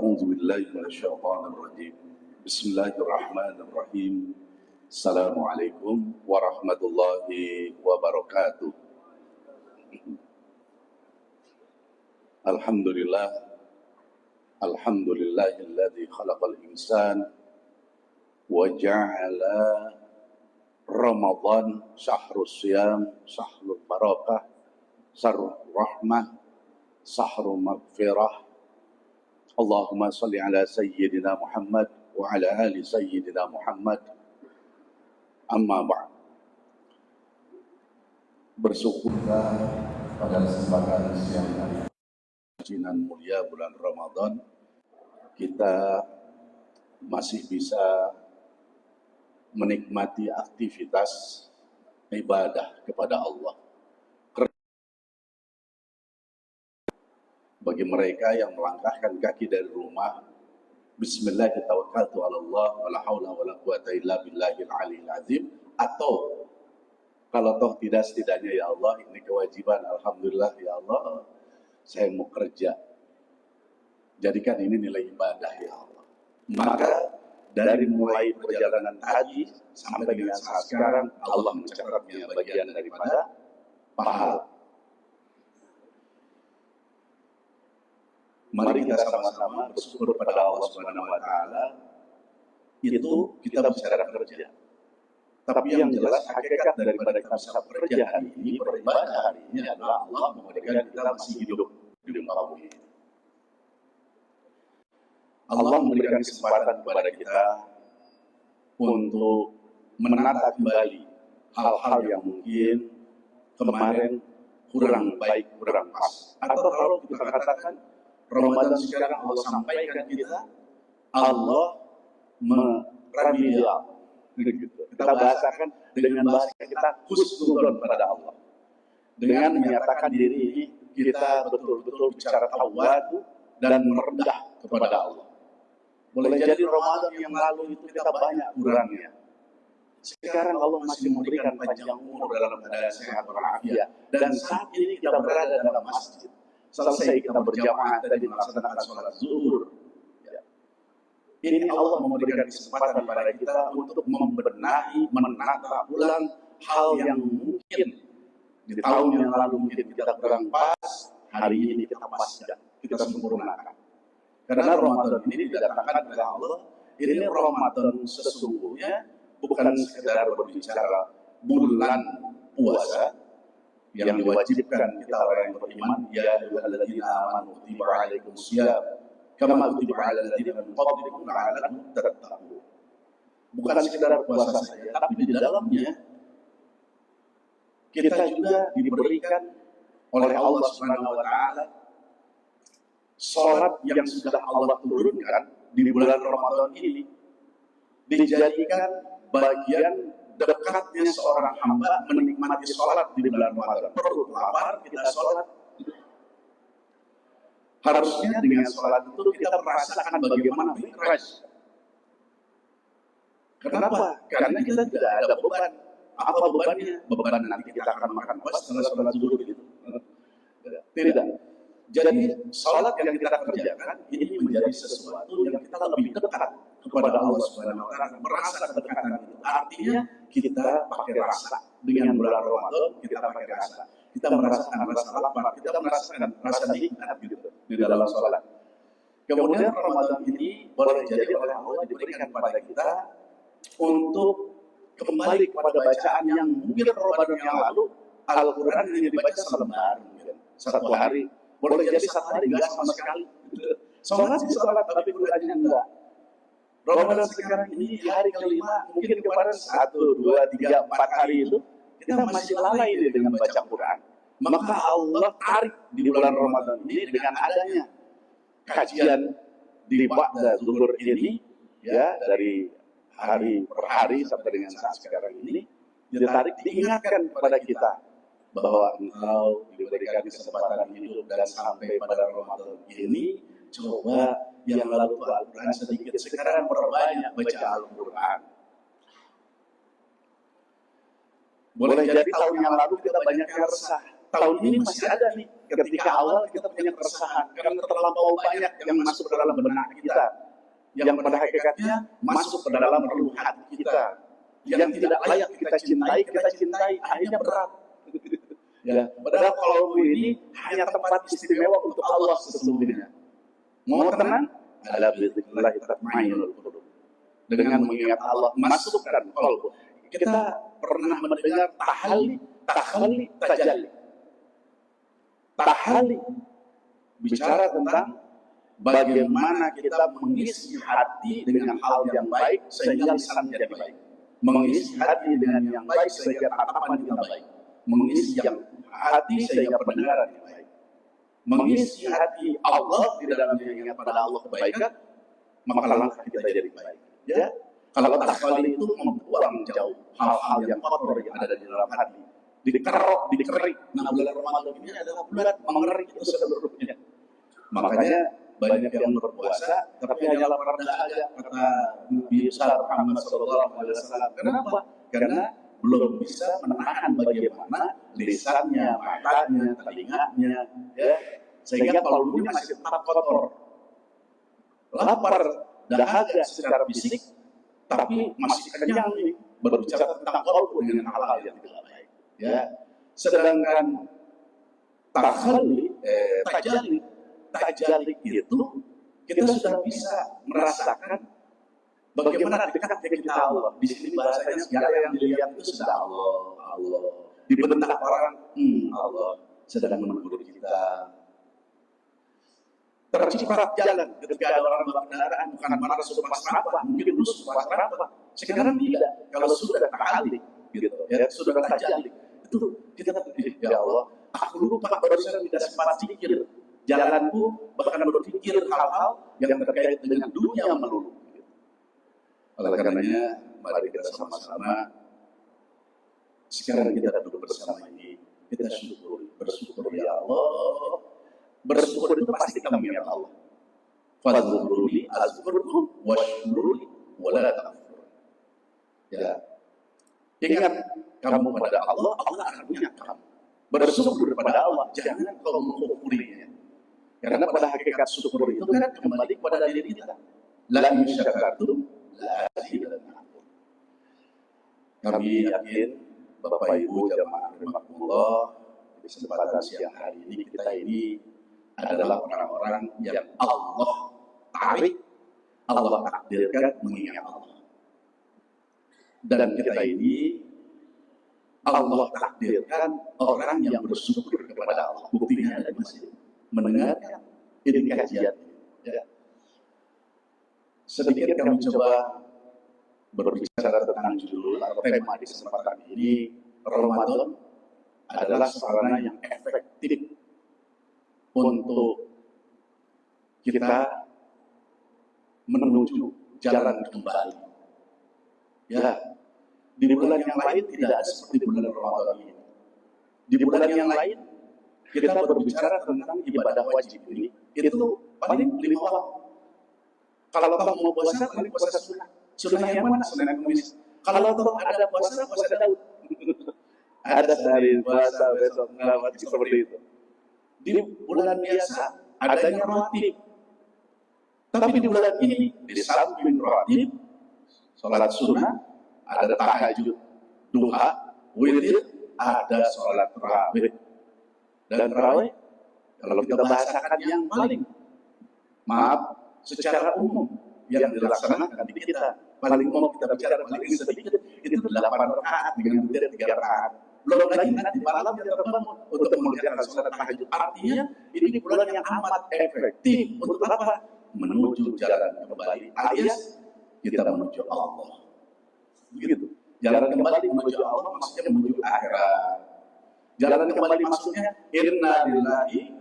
أعوذ بالله من الشيطان الرجيم بسم الله الرحمن الرحيم السلام عليكم ورحمة الله وبركاته الحمد لله الذي خلق الإنسان وجعل رمضان شهر الصيام شهر البركة شهر الرحمة شهر مغفرة Allahumma salli ala Sayyidina Muhammad wa ala ali Sayyidina Muhammad. Amma ba'd. Bersyukurlah pada kesempatan siang hari jinan mulia bulan Ramadan, kita masih bisa menikmati aktivitas ibadah kepada Allah. Bagi mereka yang melangkahkan kaki dari rumah, bismillah tawakkaltu 'ala Allah wala haula wala quwata illa billahil aliyil azim, atau kalau toh tidak, setidaknya ya Allah ini kewajiban, alhamdulillah ya Allah saya mau kerja, jadikan ini nilai ibadah ya Allah. Maka dari mulai perjalanan haji sampai dengan saat sekarang, Allah mencatatnya bagian daripada pahala. Mari kita sama-sama bersyukur kepada Allah Subhanahu wa Ta'ala. Itu kita bicara kerja. Tapi yang jelas hakikat daripada kita bisa bekerja hari ini, beribadah hari ini adalah Allah memberikan kita masih hidup di muka bumi. Allah memberikan kesempatan kepada kita untuk menata kembali hal-hal yang mungkin kemarin kurang baik, kurang pas. Atau kalau kita katakan Ramadan sekarang Allah sampaikan kita, Allah meremedial. Kita bahasakan dengan bahasa kita husnuzon pada Allah. Dengan menyatakan diri ini kita betul-betul bicara tawadu dan merendah kepada Allah. Boleh jadi Ramadan yang lalu itu kita banyak kurangnya. Sekarang Allah masih memberikan panjang umur dalam keadaan sehat walafiat. Dan saat ini kita berada dalam masjid. Selesai kita berjamaah tadi melaksanakan sholat zuhur. Ya. Ini Allah memberikan kesempatan pada kita untuk membenahi, menata ulang hal yang mungkin di tahun yang lalu mungkin kita kurang pas, hari ini kita paskan, kita sempurnakan. Karena Ramadan ini didatangkan oleh Allah, ini Ramadan sesungguhnya bukan sekedar berbicara bulan puasa yang diwajibkan kita orang yang beriman, ya ayyuhalladzina amanu kutiba alaikumusiyam kama kutiba alal ladzina min qablikum la'allakum tattaqun. Bukan sekedar puasa saja, tapi di dalamnya kita juga diberikan oleh Allah Subhanahu wa Ta'ala salat yang sudah Allah turunkan di bulan Ramadan ini dijadikan bagian dekatnya seorang hamba menikmati sholat di bulan Ramadan. Perut lapar, kita sholat. Harusnya dengan sholat itu kita merasakan bagaimana mikraj. Kenapa? Karena kita tidak ada beban. Apa bebannya? Beban nanti kita akan makan pas setelah sholat zuhur gitu. Tidak. Jadi sholat yang kita kerjakan ini menjadi sesuatu yang kita lebih dekat kepada Allah Subhanahu wa Ta'ala, merasa kedekatan itu. Artinya kita pakai rasa. Dengan bulan Ramadan kita pakai rasa. Kita merasakan rasa lapar, kita merasakan rasa nikmat gitu di dalam sholat. Kemudian Ramadan ini boleh jadi oleh Allah diberikan kepada kita untuk kembali kepada bacaan yang mungkin Ramadan yang lalu Al-Quran hanya dibaca selembar, satu hari. Boleh jadi satu hari enggak sama sekali. Sholat sih sholat, tapi Qurannya enggak. Ramadan sekarang ini di hari kelima, mungkin kemarin 1, 2, 3, 4 hari itu kita masih lalai dengan baca Quran. Maka Allah tarik di bulan Ramadan ini dengan adanya kajian di ba'da zuhur ini, ya, dari hari per hari sampai dengan saat sekarang ini, ditarik, diingatkan kepada kita bahwa engkau diberikan kesempatan hidup dan sampai pada Ramadan ini, coba yang lalu Al-Quran sedikit, sekarang perbanyak baca Al-Quran. Boleh jadi tahun yang lalu kita banyak yang resah, tahun ini masih ada nih, ketika awal kita punya keresahan karena terlampau banyak yang masuk ke dalam benak kita, yang pada hakikatnya masuk ke dalam relung hati kita, yang tidak layak kita cintai, akhirnya berat. Ya, padahal kalau ini hanya tempat istimewa untuk Allah sesungguhnya. Mau tenang? Ala bizikrillah tatma'innul qulub. Dengan mengingat Allah masukkan qalbu. Kita pernah mendengar tahalli, tajalli. Tahalli bicara tentang bagaimana kita mengisi hati dengan hal yang baik sehingga lisan menjadi baik. Mengisi hati dengan yang baik sehingga tatapan kita baik. Mengisi yang hati sehingga pendengaran yang baik. Mengisi hati Allah di dalam mengingat pada Allah kebaikan, maka langkah kita jadi baik. Ya, kalau tahalli itu membuang jauh hal-hal yang kotor yang ada di dalam hati, dikerok, dikerik. Nah, bulan Ramadan ini adalah bulan mengerik itu seluruhnya. Makanya banyak yang berpuasa, tapi hanya lapar dahaga, kata Nabi Muhammad SAW. Kenapa? Karena belum bisa menahan bagaimana lisannya, matanya, telinganya, ya, sehingga kalbunya masih tetap kotor. Lapar, dahaga secara fisik, tapi masih kenyang nih, berbicara tentang kalbu dengan hal-hal yang tidak baik. Ya, sedangkan tajalli itu kita sudah bisa merasakan bagaimana dekatnya kita Allah. Di sini bahasanya segala yang dilihat itu sudah Allah. Di benak orang, Allah sedang menegur kita. Terciprat jalan ketika ada orang bawa kendaraan, bukan mana sudah sampah, mungkin dulu sudah sampah. Sekarang tidak. Kalau sudah tahalli, gitu, ya sudah tajalli, itu kita ya Allah, aku lupa barusan tidak sempat pikir jalanku, bahkan berpikir hal-hal yang terkait dengan dunia melulu. Oleh karenanya, mari kita sama-sama sekarang kita duduk bersama ini, kita bersyukur ya Allah. Bersyukur itu pasti kita mengingat Allah. Fadhkuruni azkurkum washkuruni wala takfur. Ya, ingat kamu pada Allah, Allah akan ingat kamu. Bersyukur kepada Allah, jangan kau mengkufurinya. Karena pada hakikat syukur itu kan kembali kepada diri kita. La in syakartum la azidannakum. Kami yakin Bapak Ibu jamaah rahimakumullah, di kesempatan siang hari ini kita ini adalah orang-orang yang Allah tarik, Allah takdirkan mengingat Allah. Dan kita ini Allah takdirkan orang yang bersyukur kepada Allah. Buktinya ada di masjid. Mendengarkan ini kajian. Ya. Sedikit kami coba berbicara tentang judul atau tema di kesempatan ini. Ramadan adalah sarana yang efektif untuk kita menuju jalan kembali. Ya, di bulan yang lain tidak ada seperti bulan Ramadan ini. Di bulan yang lain kita berbicara tentang ibadah wajib ini, itu paling 5 waktu. Kalau kamu mau puasa, paling puasa sunnah. Sunnah yang mana? Sunnah Kamis. Kalau ada puasa Daud. Ada sehari puasa, besok nggak seperti itu. Di bulan biasa adanya rawatib. Tapi di bulan ini, di samping rawatib, sholat sunnah, ada tahajud, duha, witir, ada sholat tarawih. Dan tarawih, kalau kita bahasakan yang paling, secara umum yang dilaksanakan di kita, paling umum kita bicara paling sedikit, itu 8 rakaat dengan witir 3 rakaat. Belum lagi nanti malam kita terbangun untuk mengerjakan sholat tahajud. Artinya ini di bulan yang amat efektif untuk apa? Menuju jalan kembali, alias kita menuju Allah. Begitu. Jalan kembali menuju Allah maksudnya menuju akhirat. Jalan kembali maksudnya inna lillahi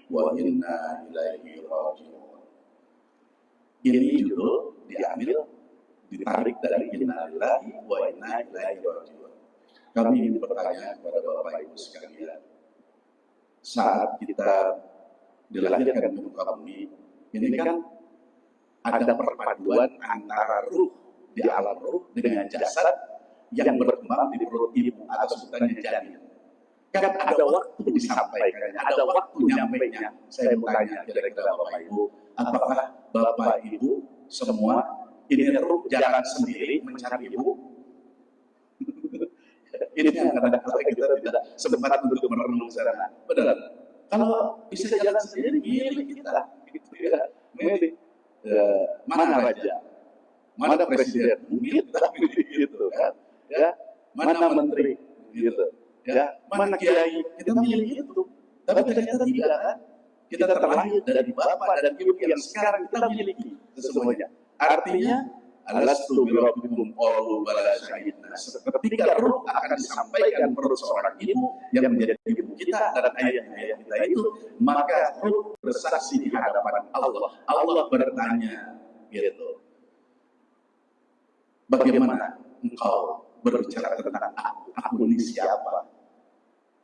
wa inna ilaihi raji'un. Ini judul diambil, ditarik dari inna lillahi wa inna ilaihi raji'un. Kami ingin bertanya kepada Bapak Ibu sekalian, saat kita dilahirkan ke muka bumi, ini kan ada perpaduan antara ruh di alam ruh dengan jasad yang berkembang di perut ibu atau sebutannya janin. Kan ada waktu disampaikannya, ada waktu nyampainya. Saya mau tanya kira-kira Bapak Ibu, apakah Bapak Ibu semua ini terus jalan sendiri mencari Ibu? Ini yang kadang-kadang kita tidak sempat untuk merenung sana. Benar. Kalau bisa jalan sendiri, milik kita, gitu ya, milik. Mana raja, mana presiden, mungkin kita milih gitu kan, ya, mana menteri, gitu, ya, mana kiai, kita milih itu. Tapi ternyata tidak kan? Kita terlahir dari bapak dan ibu yang sekarang kita miliki semuanya. Artinya alastu birabbikum qalu bala syahidna. Ketika ruh akan disampaikan perut seorang ibu yang menjadi ibu kita dan ayah kita itu, maka ruh bersaksi di hadapan Allah. Allah bertanya, gitu. Bagaimana engkau berbicara tentang aku? Aku ini siapa?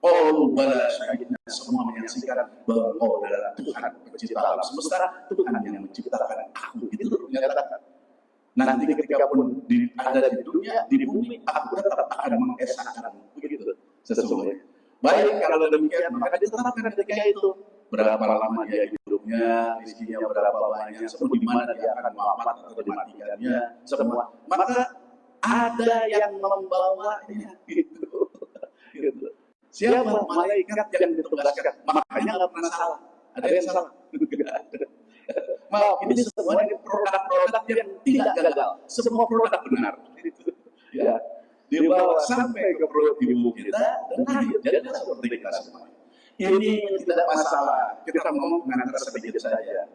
Qalu bala syahidna. Semua menyaksikan bahwa engkau adalah Tuhan pencipta alam semesta, Tuhan yang menciptakan aku. Itu menyatakan. Nanti ketika pun ada di dunia, di bumi, aku tetap akan mengesahkanmu. Begitu sesungguhnya. Baik, kalau demikian, maka ditetapkan ketika itu berapa lama dia hidupnya, rezekinya berapa banyak, semua di mana dia akan wafat atau dimatikannya, semua. Maka ada yang membawanya, gitu. Siapa malaikat yang ditugaskan? Makanya nggak pernah salah. Ada yang salah? Maaf, ini semuanya produk-produk yang tidak gagal. Semua produk benar. Ya, dibawa sampai ke perut ibu kita dan lahir. Jadi seperti kita semua. Ini tidak masalah. Kita ngomong mengantar sedikit saja.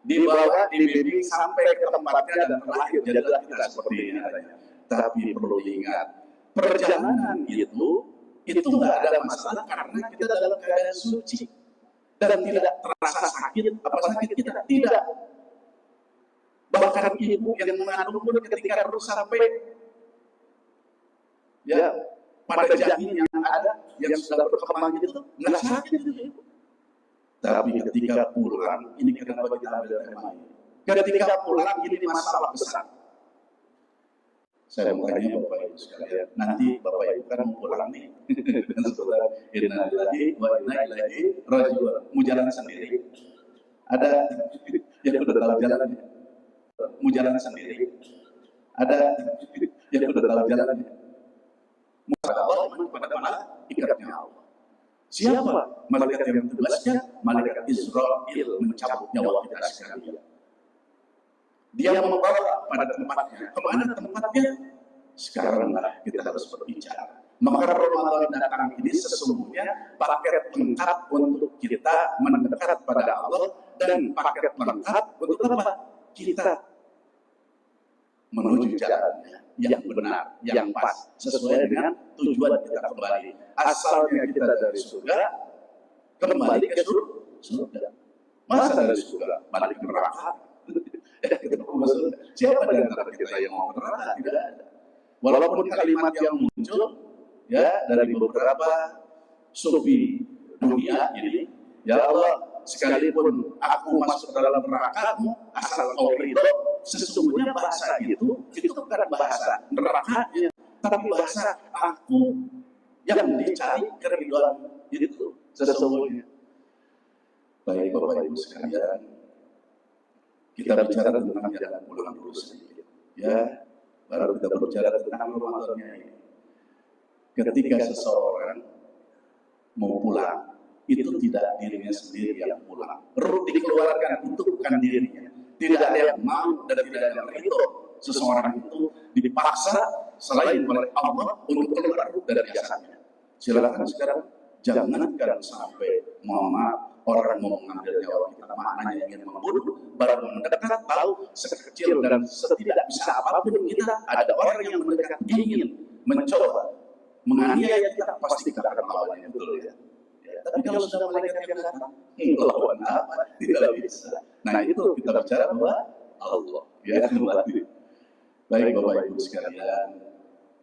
Dibawa, dibimbing sampai ke tempatnya dan terlahir. Jadilah kita seperti ini adanya. Tapi perlu diingat, perjalanan itu nggak ada masalah karena kita dalam keadaan suci. Dan tidak terasa sakit, apa sakit kita? Tidak. Bahkan ibu yang mengandung pun ketika harus sampai ya pada janin yang ada, yang sudah berkembang itu, nggak sakit itu ibu. Tapi ketika pulang, ini kenapa kita ambil tema ini? Ketika pulang, ini masalah besar. Saya mau tanya Bapak Ibu sekalian, nanti Bapak Ibu kan mau pulang nih, dan saudara inna lillahi wa inna ilaihi raji'un, mau jalan sendiri. Ada yang udah tahu jalannya, mau jalan sendiri. Ada yang udah tahu jalannya. Mau Allah pada mana? Ikatnya Allah. Siapa malaikat yang tugasnya? Malaikat Israfil mencabut nyawa kita sekalian. Dia membawa pada tempatnya. Kemana tempatnya? Sekaranglah kita harus berbicara. Maka Ramadan datang ini sesungguhnya paket lengkap untuk kita mendekat pada Allah dan paket lengkap untuk apa? Kita menuju jalannya yang benar, yang pas, sesuai dengan tujuan kita kembali. Asalnya kita dari surga, kembali ke surga. Masa dari surga balik ke neraka? Siapa di antara kita yang mau neraka? Tidak ada. Walaupun kalimat yang muncul ya dari beberapa sufi dunia ini, ya Allah, sekalipun aku masuk dalam neraka-Mu, asal Kau ridho, sesungguhnya bahasa itu bukan bahasa nerakanya, tapi bahasa aku yang dicari keridhaan itu sesungguhnya. Baik Bapak Ibu sekalian, kita bicara tentang jalan pulang dulu sedikit, ya, baru kita berbicara tentang Ramadannya ini. Ketika seseorang mau pulang, itu tidak dirinya sendiri yang pulang. Ruh dikeluarkan itu bukan dirinya. Tidak ada yang mau dan tidak ada yang ridho. Seseorang itu dipaksa selain oleh Allah untuk keluar dari jasadnya. Silakan sekarang, jangankan sampai mohon maaf, orang mau mengambil nyawa kita, maknanya ingin membunuh, baru mendekat tahu sekecil dan setidak bisa apapun kita, ada orang yang mendekat ingin mencoba menganiaya kita, pasti kita akan lawannya, betul ya. Tapi kalau sudah malaikat yang datang, lawan apa? Tidak bisa. Nah itu kita bicara bahwa Allah, ya kembali. Baik Bapak Ibu sekalian,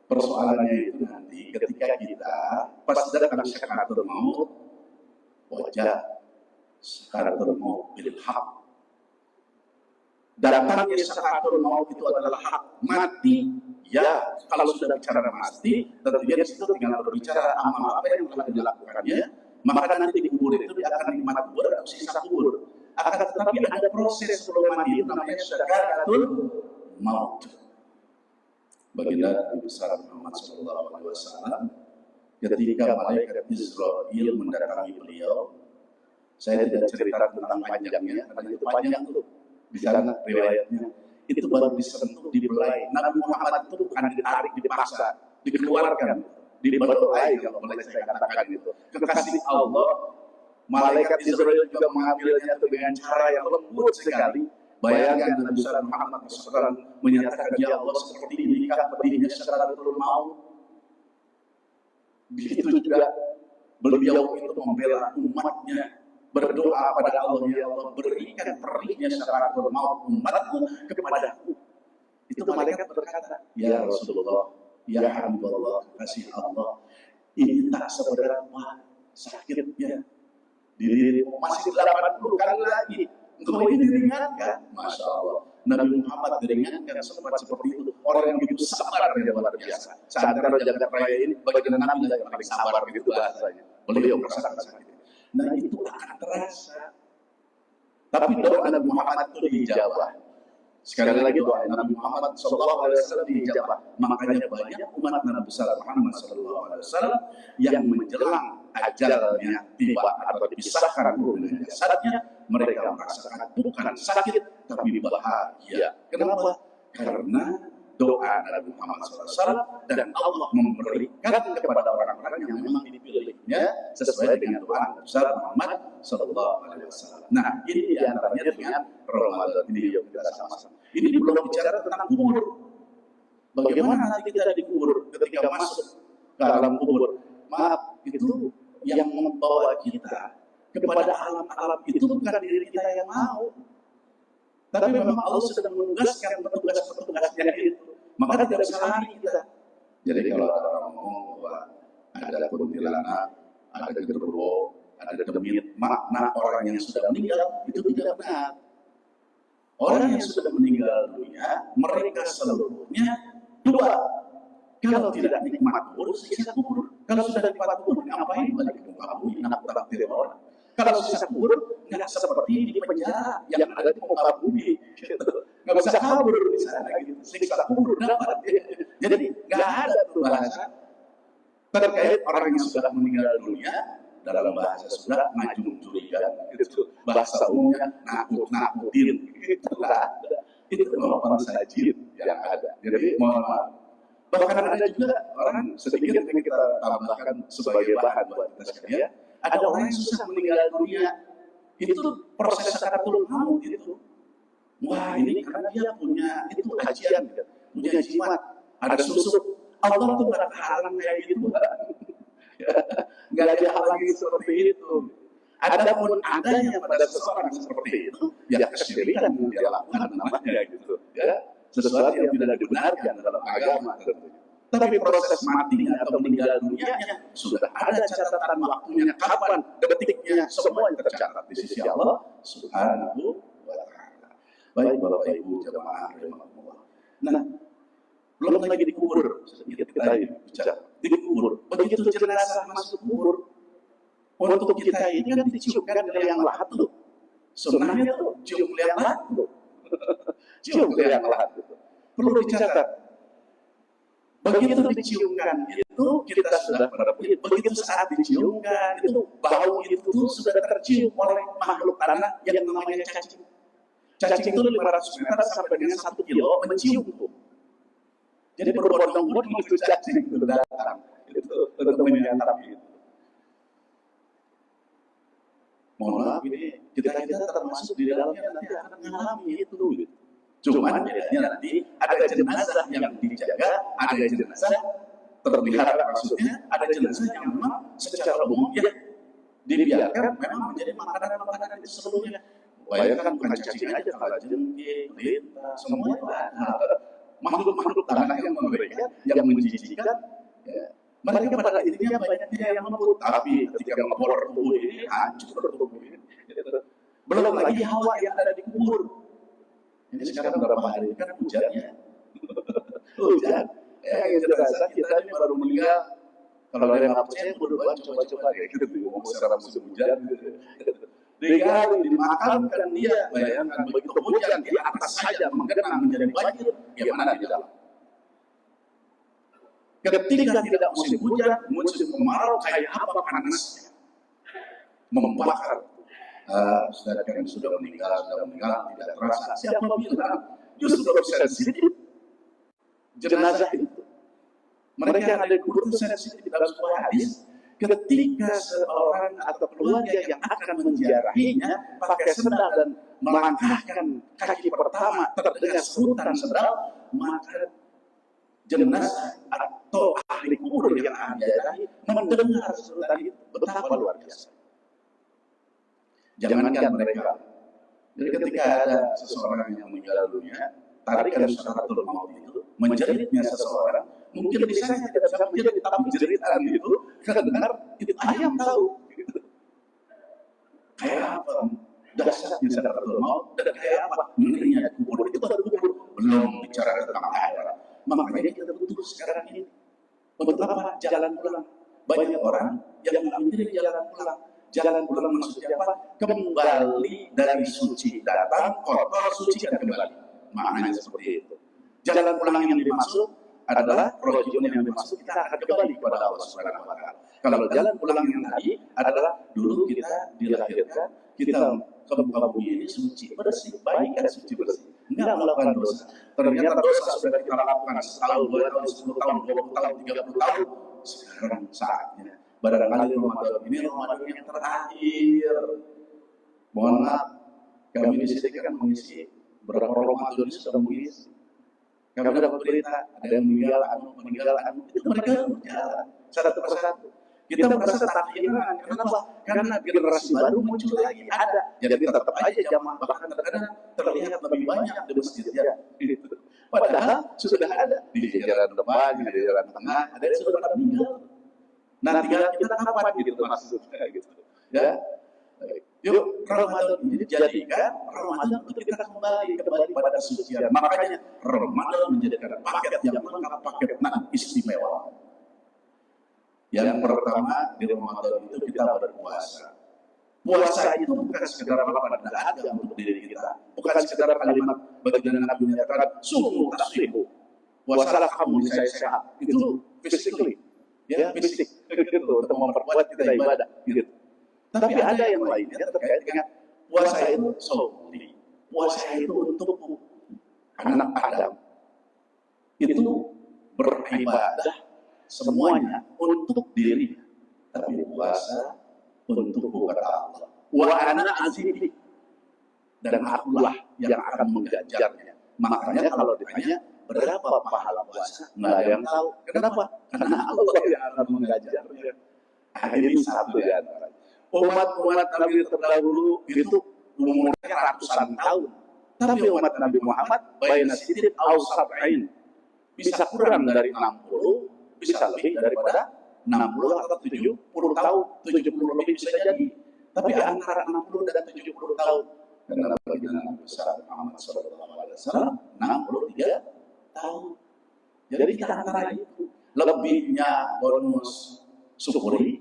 persoalannya itu nanti ketika kita pas datang sakaratul maut, wajah sakaratul maut bil haq. Datangnya sakaratul maut itu adalah hak, mati ya kalau sudah bicara mati, tentunya di situ tinggal berbicara amal apa yang telah dilakukannya, maka nanti di kubur itu dia akan nikmat kubur atau sisa kubur. Akan tetapi ada proses sebelum mati itu namanya sakaratul maut. Baginda Nabi besar Muhammad Sallallahu Alaihi Wasallam, ketika malaikat Israil mendatangi beliau, saya tidak cerita tentang panjangnya, karena itu panjang tuh di sana riwayatnya. Itu baru disentuh, dibelai. Nabi Muhammad itu bukan ditarik, dipaksa, dikeluarkan, dibelai kalau boleh saya katakan itu. Kekasih Allah, malaikat Israil juga mengambilnya itu dengan cara yang lembut sekali. Bayangkan Nabi Muhammad SAW menyatakan, ya Allah, seperti inikah pedihnya sakaratul maut. Begitu juga beliau itu membela umatnya, berdoa pada Allah, ya Allah, berikan perihnya sakaratul maut umatku kepadaku. Itu malaikat berkata, ya Rasulullah, ya Habibullah, kasih Allah, ini tak seberapa sakitnya. Dirimu masih 80 kali lagi. Engkau ini diringankan, Masya Allah. Nabi Muhammad diringankan sempat seperti itu. Orang yang begitu sabar yang luar biasa. Seantara jagat raya ini, bagian Nabi yang paling sabar, begitu bahasanya. Beliau merasakan sakit. Nah itu akan terasa. Tapi doa Nabi Muhammad itu dijawab. Sekali lagi doa Nabi Muhammad SAW dijawab. Makanya banyak umat Nabi besar Muhammad SAW yang menjelang ajalnya tiba atau dipisahkan dengan jasadnya, mereka merasakan bukan sakit tapi bahagia. Kenapa? Karena doa Nabi Muhammad SAW dan Allah memberikan kepada orang-orang yang memang dipilihnya sesuai dengan doa Nabi besar Muhammad SAW. Nah, ini diantaranya dengan Ramadan ini yuk kita sama-sama. Ini belum bicara tentang kubur. Bagaimana nanti kita dikubur ketika masuk ke alam kubur? Maaf, itu yang membawa kita kepada alam-alam itu bukan diri kita yang mau. Tapi memang Allah sedang menugaskan petugas-petugasnya itu. Maka tidak bisa lari kita. Jadi kalau ada orang ngomong bahwa ada kuntilanak, ada genderuwo, ada demit, makna orang yang sudah meninggal itu tidak benar. Orang yang sudah meninggal dunia, mereka seluruhnya dua. Kalau tidak nikmat kubur, siksa kubur. Kalau sudah nikmat kubur, ngapain balik ke muka bumi, anak traktir orang. Kalau siksa kubur, nggak seperti di penjara yang ada di muka bumi. Nggak bisa kabur di sana. Gitu. Siksa kubur dapat. Jadi nggak ada tuh bahasa terkait orang yang sudah meninggal dunia. Dalam bahasa Sunda, najung curiga, itu bahasa umumnya nakut-nakutin, itu memang sajid yang ada. Jadi mohon maaf. Bahkan ada juga orang sedikit yang kita tambahkan sebagai bahan buat kita sekalian. Ada orang yang susah meninggal dunia, itu proses sakaratul maut itu. Wah ini karena dia punya itu ajian, punya jimat, ada susuk. Allah tuh nggak halang kayak gitu. Nggak ada hal lagi seperti itu. Adapun adanya pada seseorang seperti itu, ya kesyirikan yang dia lakukan namanya gitu. Ya, sesuatu yang tidak dibenarkan dalam agama tentunya. Tapi proses matinya atau meninggal dunianya sudah ada catatan waktunya, kapan, detiknya, semua yang tercatat di sisi Allah Subhanahu wa Ta'ala. Baik Bapak Ibu jemaah rahimakumullah. Nah, belum lagi dikubur, sedikit kita bicara. Dikubur, begitu jenazah masuk kubur, untuk kita ini kan diciumkan liang lahat tuh. Sunnahnya tuh cium liang lahat tuh. Cium liang lahat itu. Perlu dicatat. Begitu diciumkan itu kita sudah berarti begitu saat diciumkan itu bau itu sudah tercium oleh makhluk tanah yang namanya cacing. Cacing itu 500 meter sampai dengan 1 kilo mencium tuh. Jadi berbondong-bondong itu cacing itu datang. Itu tentu menyantap itu. Mohon maaf ini kita termasuk di dalamnya nanti akan mengalami itu. Cuman bedanya nanti ada jenazah yang dijaga, ada jenazah terpelihara maksudnya, ada jenazah yang memang secara umum ya dibiarkan memang menjadi makanan-makanan itu seluruhnya. Bayangkan bukan cacing aja, kalau jengking, lintah, semua itu ada. Makhluk-makhluk tanah yang mengerikan, yang menjijikan, ya. Mereka pada intinya banyaknya yang lembut, tapi ketika ngebor tubuh ini, hancur tubuh ini. Belum lagi hawa yang ada di kubur. Ini sekarang beberapa hari ini kan hujannya. Hujan. yang jenazah kita ini baru meninggal. Kalau ada yang nggak percaya, berdoa coba-coba kayak gitu. Ngomong secara musim hujan gitu. Digali, dimakamkan dia. Bayangkan begitu hujan di atas saja menggenang menjadi banjir. Gimana di dalam? Ketika tidak musim hujan, musim kemarau kayak apa panasnya, membakar. Saudara yang sudah meninggal tidak terasa. Siapa bilang? Justru sensitif jenazah itu. Mereka yang ada di kubur itu sensitif. Dalam sebuah hadis, ketika seorang atau keluarga yang akan menziarahinya pakai sendal dan melangkahkan kaki pertama terdengar serutan sendal, maka jenazah atau ahli kubur yang akan diziarahi mendengar serutan itu. Betapa luar biasa. Jangankan mereka. Jadi ketika ada seseorang yang meninggal dunia, tarikan sakaratul maut itu, menjeritnya seseorang, mungkin lisannya tidak bisa menjerit, tapi jeritan itu kedengar, itu ayam tahu. Kayak apa dasarnya sakaratul maut, dan kayak apa ngerinya kubur. Itu ada kubur, belum bicara tentang akhirat. Makanya kita butuh sekarang ini. Untuk apa? Jalan pulang. Banyak orang yang mengambil jalan pulang. Jalan pulang maksudnya apa? Kembali dari suci datang, kotor suci dan kembali. Maknanya seperti itu. Jalan pulang yang dimaksud adalah rojiun yang dimaksud kita akan kembali kepada Allah Subhanahu wa Ta'ala. Kalau jalan pulang yang tadi adalah dulu kita dilahirkan, kita ke muka bumi ini suci, bersih, baik dan suci bersih. Enggak melakukan dosa. Ternyata dosa sudah kita lakukan setahun, 2 tahun, 10 tahun, 20 tahun, 30 tahun. Sekarang saatnya. Barangkali Ramadan ini Ramadan yang terakhir. Mohon maaf, kami di sini kan mengisi berapa Ramadan ini sudah mengisi. Kami dapat berita ada yang meninggal, itu mereka berjalan satu persatu. Kita merasa tak kehilangan. Kenapa? Karena generasi baru muncul lagi ada. Jadi tetap aja jamaah bahkan terkadang terlihat lebih banyak di masjid ya. Padahal sudah ada di jajaran depan, di jajaran tengah, ada yang sudah meninggal. Nah, tinggal kita kapan gitu maksudnya gitu. Ya. Yuk, Ramadan ini jadikan Ramadan untuk kita kembali pada kesucian. Makanya Ramadan menjadikan paket yang lengkap, paket istimewa. Yang pertama di Ramadan itu kita berpuasa. Puasa itu bukan sekedar lapar dahaga untuk diri kita, bukan sekedar kalimat baginda Nabi menyatakan sumu tasbihu. Puasalah kamu saya sehat. Itu physically, ya fisik itu untuk memperkuat kita ibadah gitu. Tapi ada yang lainnya terkait dengan puasa itu soli. Puasa itu untuk anak Adam. Itu beribadah semuanya untuk diri. Tapi puasa untuk kepada Allah. Wa ana azizi. Dan akulah yang akan menggajarnya. Makanya kalau ditanya berapa pahala puasa, nggak ada yang tahu. Kenapa? Karena Allah yang akan menggajarnya. Ini satu ya. Umat-umat Nabi terdahulu itu umurnya ratusan tahun. Tapi umat Nabi Muhammad baina sitin aw sab'in. Bisa kurang dari 60, bisa lebih daripada 60 atau 70 tahun. 70 lebih bisa jadi. Tapi antara 60 dan 70 tahun. Karena baginda Nabi Muhammad SAW 63 tahun. Jadi kita antara itu. Lebihnya bonus syukuri.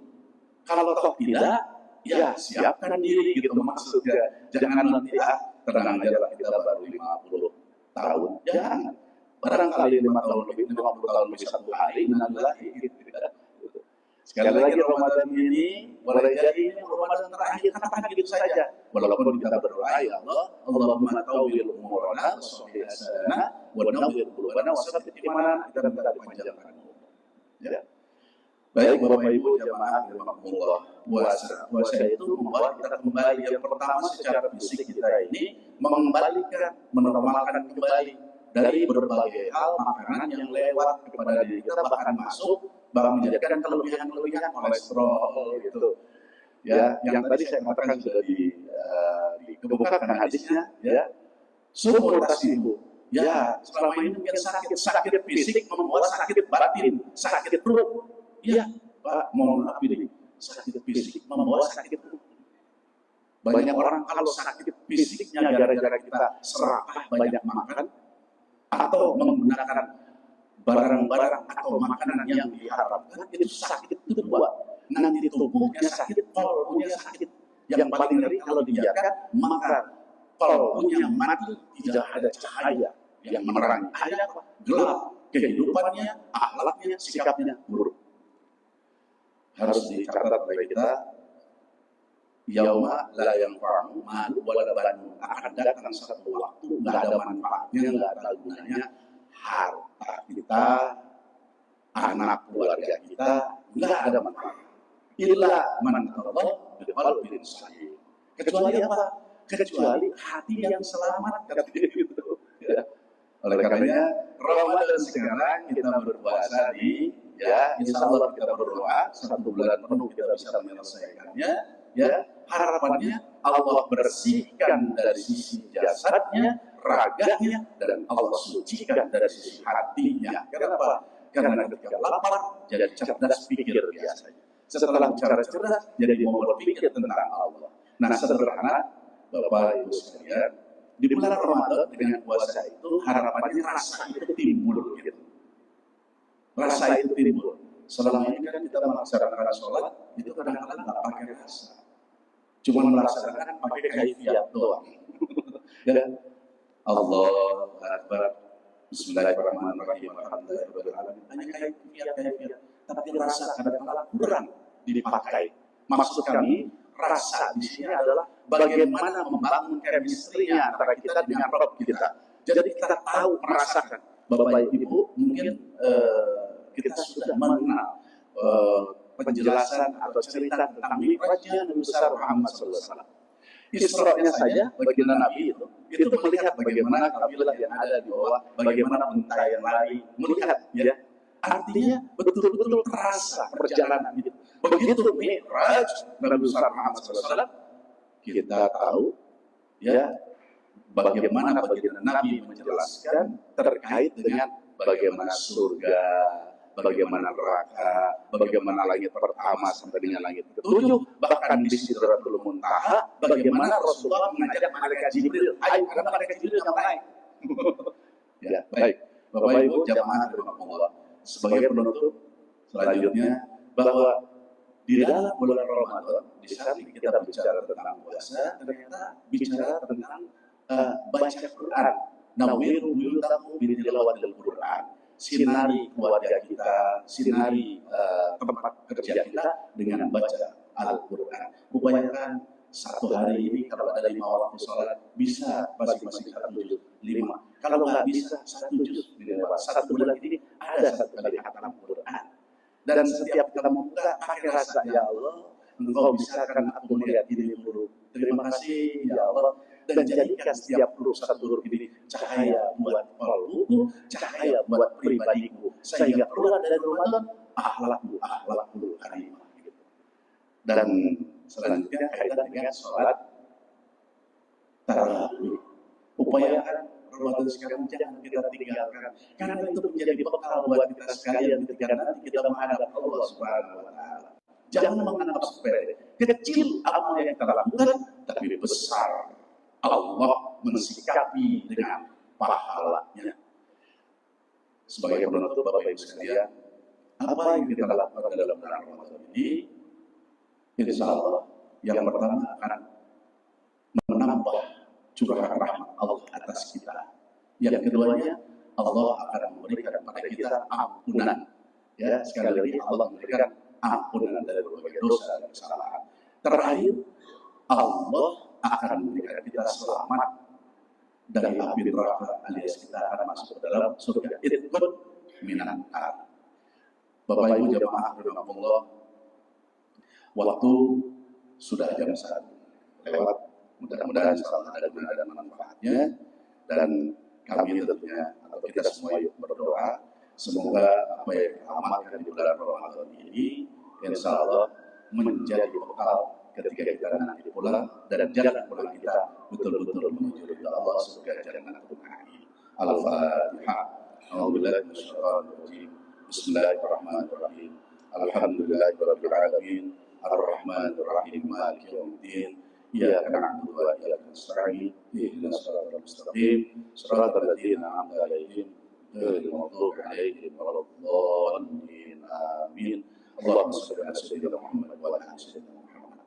Kalau toh tidak, ya siapkan diri gitu maksudnya. Jangan nanti tenang aja lah kita baru 50 tahun. Jangan. Barangkali 5 tahun lebih, 50 tahun lebih 1 hari, nanti gitu. Sekali lagi Ramadan ini boleh jadi ini Ramadan terakhir, katakan gitu saja. Walaupun kita berdoa ya Allah, Allahumma tawwil umurana wa sahih hasanah wa nawwir qulubana wa sabbit imanana, kita minta dipanjangkan. Ya. Baik Bapak Ibu jamaah rahimakumullah, puasa itu membuat kita kembali. Yang pertama secara fisik kita ini mengembalikan, menormalkan kembali dari berbagai hal makanan yang lewat kepada diri kita, bahkan masuk, bahkan menjadikan kelebihan kolesterol gitu. Ya, yang tadi saya katakan sudah dikemukakan hadisnya, ya. Sumur tasbihu. Ya, selama ini mungkin sakit fisik membawa sakit batin, sakit perut. Iya, Pak, mohon maaf ini sakit fisik membawa sakit perut. Banyak orang kalau sakit fisiknya gara-gara kita serakah banyak makan atau menggunakan barang-barang atau makanan yang diharamkan itu sakit itu dua. Nanti tubuhnya sakit, kalbunya sakit. Yang paling ngeri kalau dibiarkan, maka kalbunya mati, tidak ada cahaya yang menerangi. Ada apa? Gelap. Kehidupannya, akhlaknya, sikapnya buruk. Harus dicatat bagi kita, yauma la yanfa'u malu wala banun, akan datang satu waktu nggak ada manfaatnya, nggak ada gunanya harta kita, anak keluarga kita, nggak ada manfaat. Illa man Allah biqalbin sahih. Kecuali apa? Kecuali hati yang selamat, katanya gitu. Ya. Oleh karenanya Ramadan sekarang kita berpuasa di, ya, insya Allah kita berdoa 1 bulan penuh kita bisa menyelesaikannya. Ya, harapannya Allah bersihkan dari sisi jasadnya, raganya, dan Allah sucikan dari sisi hatinya. Kenapa? Karena ketika lapar jadi cerdas pikir biasanya. Setelah bicara cerdas jadi mau berpikir tentang Allah. Nah, sederhana Bapak Ibu sekalian, di bulan Ramadan dengan puasa itu harapannya rasa itu timbul gitu. Rasa itu timbul. Selama ini kan kita melaksanakan sholat itu kadang-kadang nggak pakai rasa, cuma melaksanakan pakai kaifiat doang. Ya, Allah Akbar, Bismillahirrahmanirrahim, Alhamdulillahirrahmanirrahim. Hanya kaifiat. Tapi rasa kadang-kadang kurang dipakai. Maksud kami, rasa di sini adalah bagaimana membangun chemistry-nya antara kita dengan Rabb kita. Jadi kita tahu, merasakan. Bapak Ibu, mungkin kita sudah mengenal penjelasan atau cerita tentang Mi'rajnya Nabi besar Muhammad SAW. Isra-nya saja baginda Nabi itu melihat bagaimana kafilah yang ada di bawah, bagaimana unta yang lari, melihat, ya. Artinya betul-betul terasa perjalanan itu. Begitu Mi'raj Nabi besar Muhammad SAW, kita tahu, ya, bagaimana baginda Nabi menjelaskan terkait dengan bagaimana surga, bagaimana neraka, bagaimana langit pertama sampai dengan langit ketujuh, bahkan di Sidratul Muntaha, bagaimana Rasulullah mengajak malaikat Jibril, ayo, karena malaikat Jibril yang naik. Ya, baik. Bapak Ibu jamaah rahimakumullah. Sebagai penutup selanjutnya, bahwa di dalam bulan Ramadan, di samping kita bicara tentang puasa, ternyata bicara tentang baca Quran. Nawiru buyutakum bitilawatil Quran. Sinari keluarga kita, sinari tempat kerja kita dengan baca Al-Quran. Upayakan satu hari ini kalau ada 5 waktu sholat, bisa masing-masing 1 juz, 5. Kalau nggak bisa 1 juz, minimal 1 bulan ini ada 1 kali khatam Al-Quran. Dan setiap kita membuka, pakai rasa, ya Allah, Engkau bisakan aku melihat ini huruf. Terima kasih ya Allah. Dan jadikan setiap huruf 1 huruf ini cahaya buat kalbuku, cahaya buat pribadiku, sehingga keluar dari Ramadan akhlakul karimah. Dan selanjutnya kaitan dengan sholat tarawih. Upayakan Ramadan sekarang jangan kita tinggalkan, karena itu menjadi bekal buat kita sekalian ketika nanti kita menghadap Allah Subhanahu wa Ta'ala. Jangan menganggap sepele, kecil apa yang kita lakukan, tapi besar Allah mensikapi dengan pahalanya. Sebagai penutup Bapak Ibu sekalian, apa yang kita lakukan dalam bulan Ramadan ini, insya Allah yang pertama akan menambah curahan rahmat Allah atas kita. Yang keduanya, Allah akan memberikan kepada kita ampunan. Ya, sekali lagi Allah memberikan ampunan dari berbagai dosa dan kesalahan. Terakhir, Allah akan memberikan kita selamat dari api neraka, alias kita akan masuk ke dalam surga. Itqun minan nar. Bapak Ibu jamaah rahimakumullah, waktu sudah jam 1 lewat. Mudah-mudahan selalu ada manfaatnya, dan kami tentunya atau kita semua yuk berdoa semoga apa yang kita amalkan di bulan Ramadan ini insya Allah menjadi bekal ketika kita nanti pulang, dan jalan pulang kita betul-betul menuju ridha Allah surga jannatul na'im. Al-Fatihah. A'udzubillahi minasyaitonir rajim. Bismillahirrahmanirrahim. Alhamdulillahirabbil alamin. Ar-Rahmanir Rahim. Maliki yaumiddin. Iyyaka na'budu wa iyyaka nasta'in. Ihdinas siratal mustaqim. Shiratal ladzina an'amta 'alaihim غير المغضوب عليهم ولا الضالين آمين. اللهم صل على سيدنا محمد وعلى آل سيدنا محمد.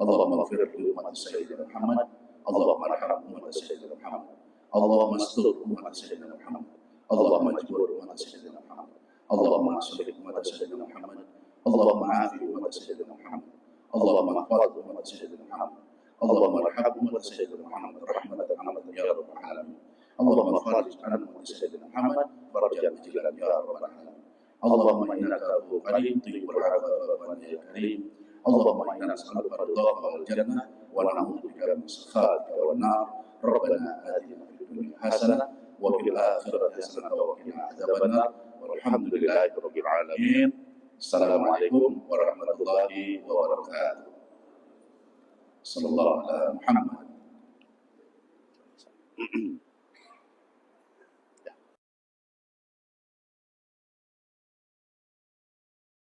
اللهم اغفر لأمة سيدنا محمد. اللهم ارحم أمة سيدنا محمد. اللهم استر أمة سيدنا محمد. اللهم اجبر أمة سيدنا محمد. اللهم اصلح أمة سيدنا محمد. اللهم عافي أمة سيدنا محمد. اللهم احفظ أمة سيدنا محمد. اللهم ارحم أمة سيدنا محمد رحمة عامة يا رب العالمين. اللهم فرج عن أمة سيدنا محمد فرجا عاجلا يا رب العالمين. اللهم إنك عفو قريب تحب العفو فاعف عنا يا كريم. اللهم إنا نسألك رضاك والجنة ونعوذ بك من سخطك والنار. ربنا آتنا في الدنيا حسنة وفي الآخرة حسنة وقنا عذاب النار والحمد لله رب العالمين. السلام عليكم ورحمة الله وبركاته. صلى الله على محمد.